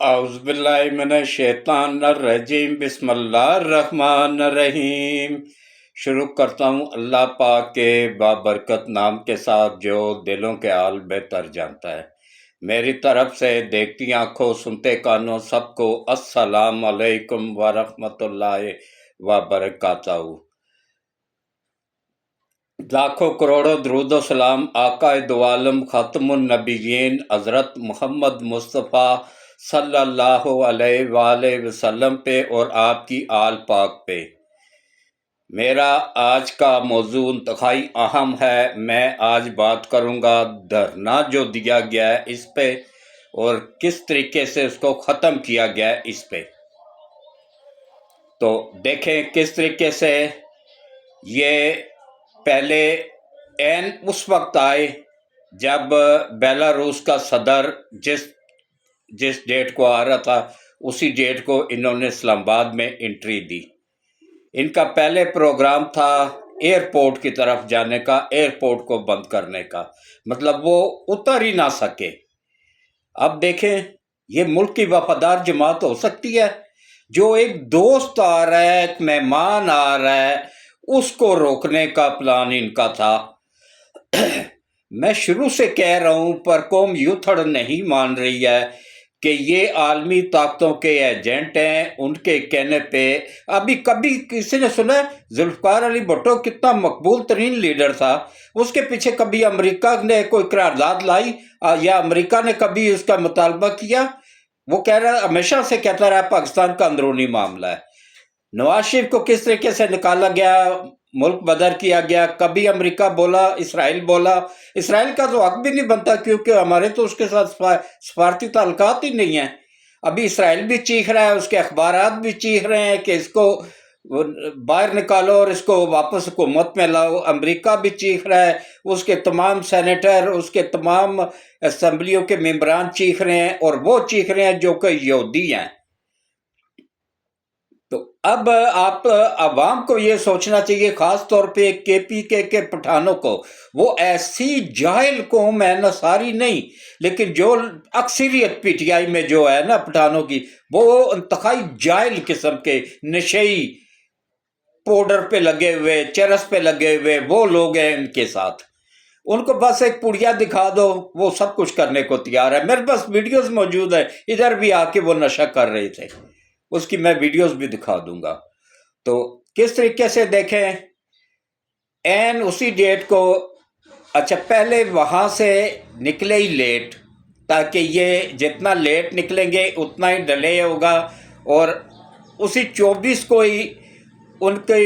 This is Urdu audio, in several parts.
اعوذ باللہ من الشیطان الرجیم، بسم اللہ الرحمن الرحیم۔ شروع کرتا ہوں اللہ پاک کے بابرکت نام کے ساتھ جو دلوں کے حال بہتر جانتا ہے۔ میری طرف سے دیکھتی آنکھوں سنتے کانوں سب کو السلام علیکم ورحمۃ اللہ وبرکاتہ۔ لاکھوں کروڑوں درود و سلام آقا دو عالم خاتم النبیین حضرت محمد مصطفیٰ صلی اللہ علیہ وآلہ وسلم پہ اور آپ کی آل پاک پہ۔ میرا آج کا موضوع انتہائی اہم ہے۔ میں آج بات کروں گا دھرنا جو دیا گیا ہے اس پہ اور کس طریقے سے اس کو ختم کیا گیا ہے اس پہ۔ تو دیکھیں کس طریقے سے یہ پہلے اس وقت آئے جب بیلاروس کا صدر جس ڈیٹ کو آ رہا تھا اسی ڈیٹ کو انہوں نے اسلام آباد میں انٹری دی۔ ان کا پہلے پروگرام تھا ایئرپورٹ کی طرف جانے کا، ایئرپورٹ کو بند کرنے کا، مطلب وہ اتر ہی نہ سکے۔ اب دیکھیں یہ ملک کی وفادار جماعت ہو سکتی ہے جو ایک دوست آ رہا ہے، ایک مہمان آ رہا ہے، اس کو روکنے کا پلان ان کا تھا۔ میں شروع سے کہہ رہا ہوں پر قوم یوں تھوڑ نہیں مان رہی ہے کہ یہ عالمی طاقتوں کے ایجنٹ ہیں۔ ان کے کہنے پہ ابھی کبھی کسی نے سنا ہے ذوالفقار علی بھٹو کتنا مقبول ترین لیڈر تھا، اس کے پیچھے کبھی امریکہ نے کوئی قرارداد لائی یا امریکہ نے کبھی اس کا مطالبہ کیا؟ وہ کہہ رہا ہمیشہ سے کہتا رہا پاکستان کا اندرونی معاملہ ہے۔ نواز شریف کو کس طریقے سے نکالا گیا، ملک بدر کیا گیا، کبھی امریکہ بولا، اسرائیل بولا۔ اسرائیل کا تو حق بھی نہیں بنتا کیونکہ ہمارے تو اس کے ساتھ سفارتی تعلقات ہی نہیں ہیں۔ ابھی اسرائیل بھی چیخ رہا ہے، اس کے اخبارات بھی چیخ رہے ہیں کہ اس کو باہر نکالو اور اس کو واپس حکومت میں لاؤ۔ امریکہ بھی چیخ رہا ہے، اس کے تمام سینیٹر، اس کے تمام اسمبلیوں کے ممبران چیخ رہے ہیں، اور وہ چیخ رہے ہیں جو کہ یہودی ہیں۔ تو اب آپ عوام کو یہ سوچنا چاہیے، خاص طور پہ کے پی کے پٹھانوں کو، وہ ایسی جاہل قوم ہے، نہ ساری نہیں لیکن جو اکثریت پی ٹی آئی میں جو ہے نا پٹھانوں کی، وہ انتہائی جاہل قسم کے نشئی پاؤڈر پہ لگے ہوئے، چرس پہ لگے ہوئے وہ لوگ ہیں ان کے ساتھ۔ ان کو بس ایک پڑیا دکھا دو وہ سب کچھ کرنے کو تیار ہے۔ میرے پاس ویڈیوز موجود ہیں، ادھر بھی آ کے وہ نشہ کر رہے تھے، اس کی میں ویڈیوز بھی دکھا دوں گا۔ تو کس طریقے سے دیکھیں اسی ڈیٹ کو، اچھا پہلے وہاں سے نکلے ہی لیٹ، تاکہ یہ جتنا لیٹ نکلیں گے اتنا ہی ڈیلے ہوگا، اور اسی 24 کو ہی ان کے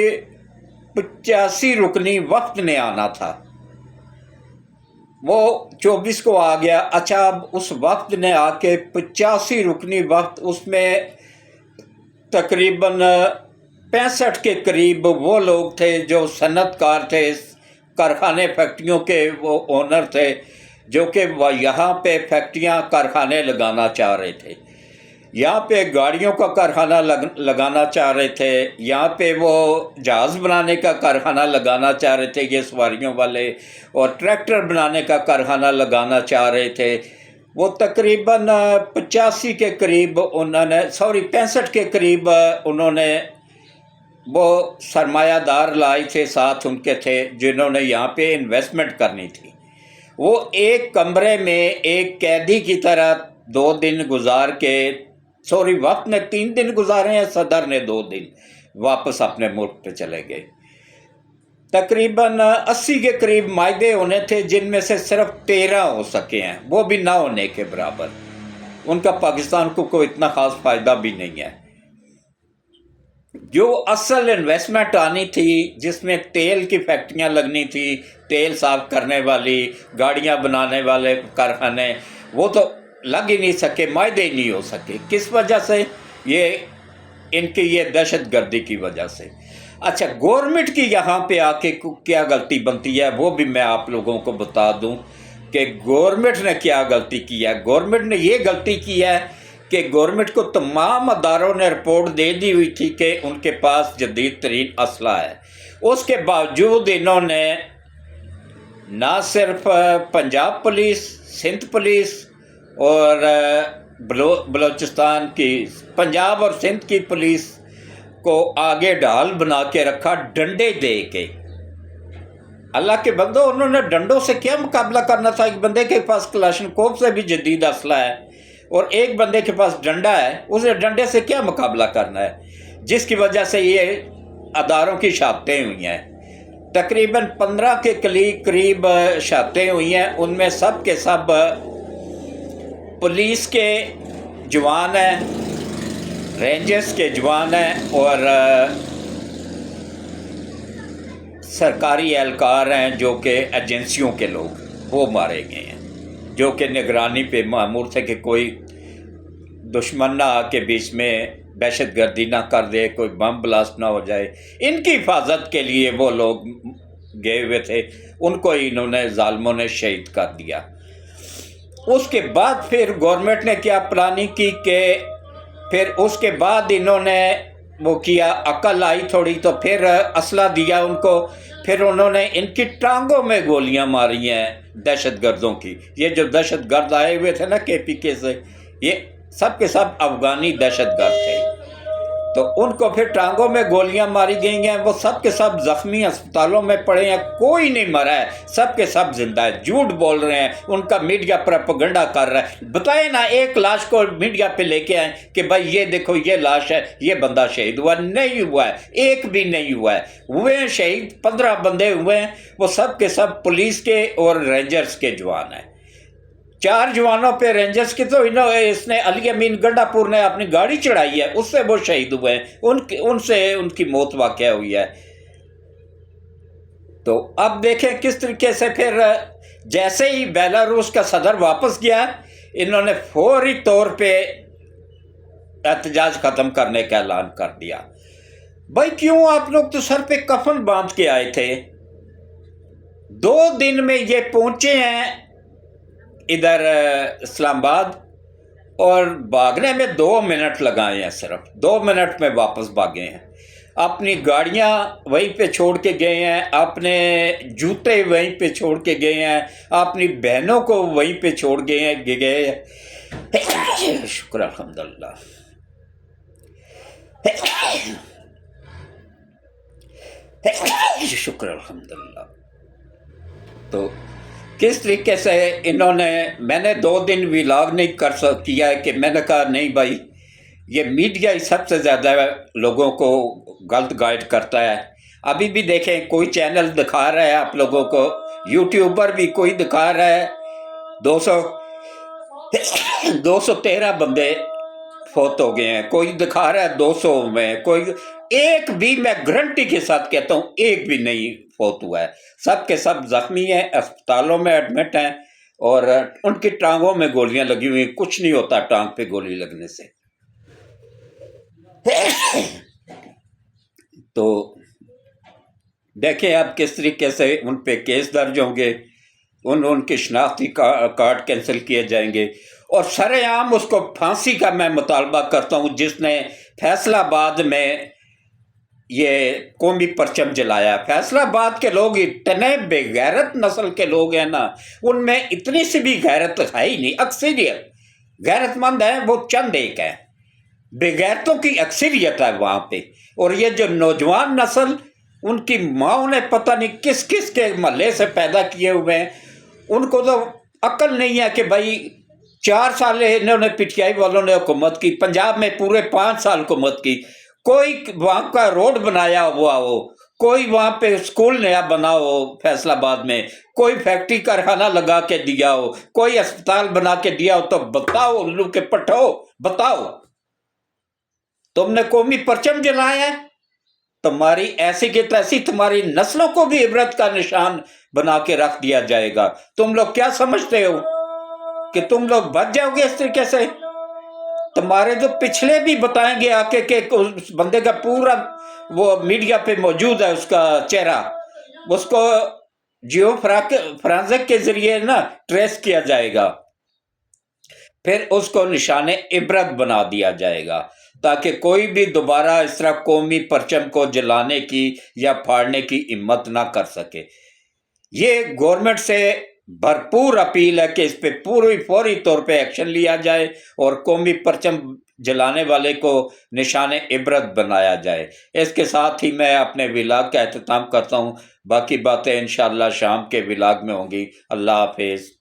85 رکنی وفد نے آنا تھا، وہ 24 کو آ گیا۔ اچھا اب اس وفد نے آ کے 85 رکنی وفد، اس میں تقریباً 65 کے قریب وہ لوگ تھے جو صنعت کار تھے، کارخانے فیکٹریوں کے وہ اونر تھے، جو کہ وہ یہاں پہ فیکٹریاں کارخانے لگانا چاہ رہے تھے، یہاں پہ گاڑیوں کا کارخانہ لگانا چاہ رہے تھے، یہاں پہ وہ جہاز بنانے کا کارخانہ لگانا چاہ رہے تھے یہ سواریوں والے، اور ٹریکٹر بنانے کا کارخانہ لگانا چاہ رہے تھے۔ وہ تقریباً 85 کے قریب انہوں نے 65 کے قریب انہوں نے وہ سرمایہ دار لائے تھے، ساتھ ان کے تھے جنہوں نے یہاں پہ انویسٹمنٹ کرنی تھی۔ وہ ایک کمرے میں ایک قیدی کی طرح 2 دن گزار کے، وقت نے 3 دن گزارے ہیں، صدر نے 2 دن، واپس اپنے ملک پہ چلے گئے۔ تقریباً 80 کے قریب معاہدے ہونے تھے جن میں سے صرف 13 ہو سکے ہیں، وہ بھی نہ ہونے کے برابر۔ ان کا پاکستان کو کوئی اتنا خاص فائدہ بھی نہیں ہے۔ جو اصل انویسٹمنٹ آنی تھی، جس میں تیل کی فیکٹریاں لگنی تھی، تیل صاف کرنے والی، گاڑیاں بنانے والے کارخانے، وہ تو لگ ہی نہیں سکے، معاہدے ہی نہیں ہو سکے۔ کس وجہ سے؟ یہ ان کی یہ دہشت گردی کی وجہ سے۔ اچھا گورنمنٹ کی یہاں پہ آ کے کیا غلطی بنتی ہے وہ بھی میں آپ لوگوں کو بتا دوں کہ گورنمنٹ نے کیا غلطی کی ہے۔ گورنمنٹ نے یہ غلطی کی ہے کہ گورنمنٹ کو تمام اداروں نے رپورٹ دے دی ہوئی تھی کہ ان کے پاس جدید ترین اسلحہ ہے، اس کے باوجود انہوں نے نہ صرف پنجاب پولیس، سندھ پولیس اور بلوچستان کی، پنجاب اور سندھ کی پولیس کو آگے ڈھال بنا کے رکھا ڈنڈے دے کے۔ اللہ کے بندو، انہوں نے ڈنڈوں سے کیا مقابلہ کرنا تھا؟ ایک بندے کے پاس کلاشنکوف سے بھی جدید اسلحہ ہے اور ایک بندے کے پاس ڈنڈا ہے، اسے ڈنڈے سے کیا مقابلہ کرنا ہے؟ جس کی وجہ سے یہ اداروں کی شہادتیں ہوئی ہیں، تقریباً 15 کے قریب شہادتیں ہوئی ہیں، ان میں سب کے سب پولیس کے جوان ہیں، رینجرز کے جوان ہیں اور سرکاری اہلکار ہیں جو کہ ایجنسیوں کے لوگ، وہ مارے گئے ہیں، جو کہ نگرانی پہ مامور تھے کہ کوئی دشمن نہ آ کے بیچ میں دہشت گردی نہ کر دے، کوئی بم بلاسٹ نہ ہو جائے۔ ان کی حفاظت کے لیے وہ لوگ گئے ہوئے تھے، ان کو انہوں نے ظالموں نے شہید کر دیا۔ اس کے بعد پھر گورنمنٹ نے کیا پلاننگ کی کہ پھر اس کے بعد انہوں نے وہ کیا، عقل آئی تھوڑی تو پھر اسلحہ دیا ان کو، پھر انہوں نے ان کی ٹانگوں میں گولیاں ماری ہیں دہشت گردوں کی۔ یہ جو دہشت گرد آئے ہوئے تھے نا KPK سے، یہ سب کے سب افغانی دہشت گرد تھے، تو ان کو پھر ٹانگوں میں گولیاں ماری گئی ہیں، وہ سب کے سب زخمی اسپتالوں میں پڑے ہیں، کوئی نہیں مرا ہے، سب کے سب زندہ ہے، جھوٹ بول رہے ہیں، ان کا میڈیا پروپیگنڈا کر رہا ہے۔ بتائیں نا ایک لاش کو میڈیا پہ لے کے آئیں کہ بھائی یہ دیکھو یہ لاش ہے، یہ بندہ شہید ہوا، نہیں ہوا ہے، ایک بھی نہیں ہوا ہے، ہوئے ہیں شہید 15 بندے ہوئے ہیں، وہ سب کے سب پولیس کے اور رینجرز کے جوان ہیں۔ 4 جوانوں پہ رینجرز کی تو اس نے علی امین گنڈا پور نے اپنی گاڑی چڑھائی ہے، اس سے وہ شہید ہوئے ہیں، ان سے ان کی موت واقع ہوئی ہے۔ تو اب دیکھیں کس طریقے سے پھر جیسے ہی بیلاروس کا صدر واپس گیا، انہوں نے فوری طور پہ احتجاج ختم کرنے کا اعلان کر دیا۔ بھائی کیوں؟ آپ لوگ تو سر پہ کفن باندھ کے آئے تھے، 2 دن میں یہ پہنچے ہیں ادھر اسلام آباد اور بھاگنے میں 2 منٹ لگائے ہیں، صرف 2 منٹ میں واپس بھاگے ہیں، اپنی گاڑیاں وہیں پہ چھوڑ کے گئے ہیں، اپنے جوتے وہیں پہ چھوڑ کے گئے ہیں، اپنی بہنوں کو وہیں پہ چھوڑ گئے ہیں۔ شکر الحمدللہ۔ شکر الحمدللہ۔ تو کس طریقے سے انہوں نے، میں نے 2 دن ویلاگ نہیں کیا ہے کہ میں نے کہا نہیں بھائی یہ میڈیا ہی سب سے زیادہ لوگوں کو غلط گائیڈ کرتا ہے۔ ابھی بھی دیکھیں کوئی چینل دکھا رہا ہے آپ لوگوں کو، یوٹیوبر بھی کوئی دکھا رہا ہے 213 بندے فوت ہو گئے ہیں، کوئی دکھا رہا ہے 200 میں، کوئی ایک بھی، میں گارنٹی کے ساتھ کہتا ہوں ایک بھی نہیں فوت ہوا ہے، سب کے سب زخمی ہیں، اسپتالوں میں ایڈمٹ ہیں اور ان کی ٹانگوں میں گولیاں لگی ہوئی، کچھ نہیں ہوتا ٹانگ پہ گولی لگنے سے۔ تو دیکھیں اب کس طریقے سے ان پہ کیس درج ہوں گے، ان کے شناختی کارڈ کینسل کیے جائیں گے، اور سر عام اس کو پھانسی کا میں مطالبہ کرتا ہوں جس نے فیصل آباد میں یہ قومی پرچم جلایا۔ فیصل آباد کے لوگ اتنے بے غیرت نسل کے لوگ ہیں نا، ان میں اتنی سی بھی غیرت ہے ہی نہیں، اکثریت غیرت مند ہیں وہ چند ایک ہیں، بے غیرتوں کی اکثریت ہے وہاں پہ۔ اور یہ جو نوجوان نسل، ان کی ماں نے پتہ نہیں کس کس کے محلے سے پیدا کیے ہوئے ہیں، ان کو تو عقل نہیں ہے کہ بھائی 4 سال انہوں نے پی ٹی آئی والوں نے حکومت کی، پنجاب میں پورے 5 سال حکومت کی، کوئی وہاں کا روڈ بنایا ہوا ہو، کوئی وہاں پہ اسکول نیا بنا ہو فیصل آباد میں، کوئی فیکٹری کارخانہ لگا کے دیا ہو، کوئی اسپتال بنا کے دیا ہو، تو بتاؤ الو کے پٹھو، بتاؤ تم نے قومی پرچم جلایا ہے؟ تمہاری ایسی کی تیسی تمہاری نسلوں کو بھی عبرت کا نشان بنا کے رکھ دیا جائے گا۔ تم لوگ کیا سمجھتے ہو کہ تم لوگ بچ جاؤ گے اس طریقے سے؟ تمہارے جو پچھلے بھی بتائیں گے آ کے کہ اس بندے کا پورا وہ میڈیا پہ موجود ہے، اس کا چہرہ، اس کو جیو فرانزک کے ذریعے نا ٹریس کیا جائے گا، پھر اس کو نشان عبرت بنا دیا جائے گا، تاکہ کوئی بھی دوبارہ اس طرح قومی پرچم کو جلانے کی یا پھاڑنے کی ہمت نہ کر سکے۔ یہ گورنمنٹ سے بھرپور اپیل ہے کہ اس پہ پوری فوری طور پہ ایکشن لیا جائے اور قومی پرچم جلانے والے کو نشان عبرت بنایا جائے۔ اس کے ساتھ ہی میں اپنے ولاگ کا اختتام کرتا ہوں، باقی باتیں انشاءاللہ شام کے ولاگ میں ہوں گی۔ اللہ حافظ۔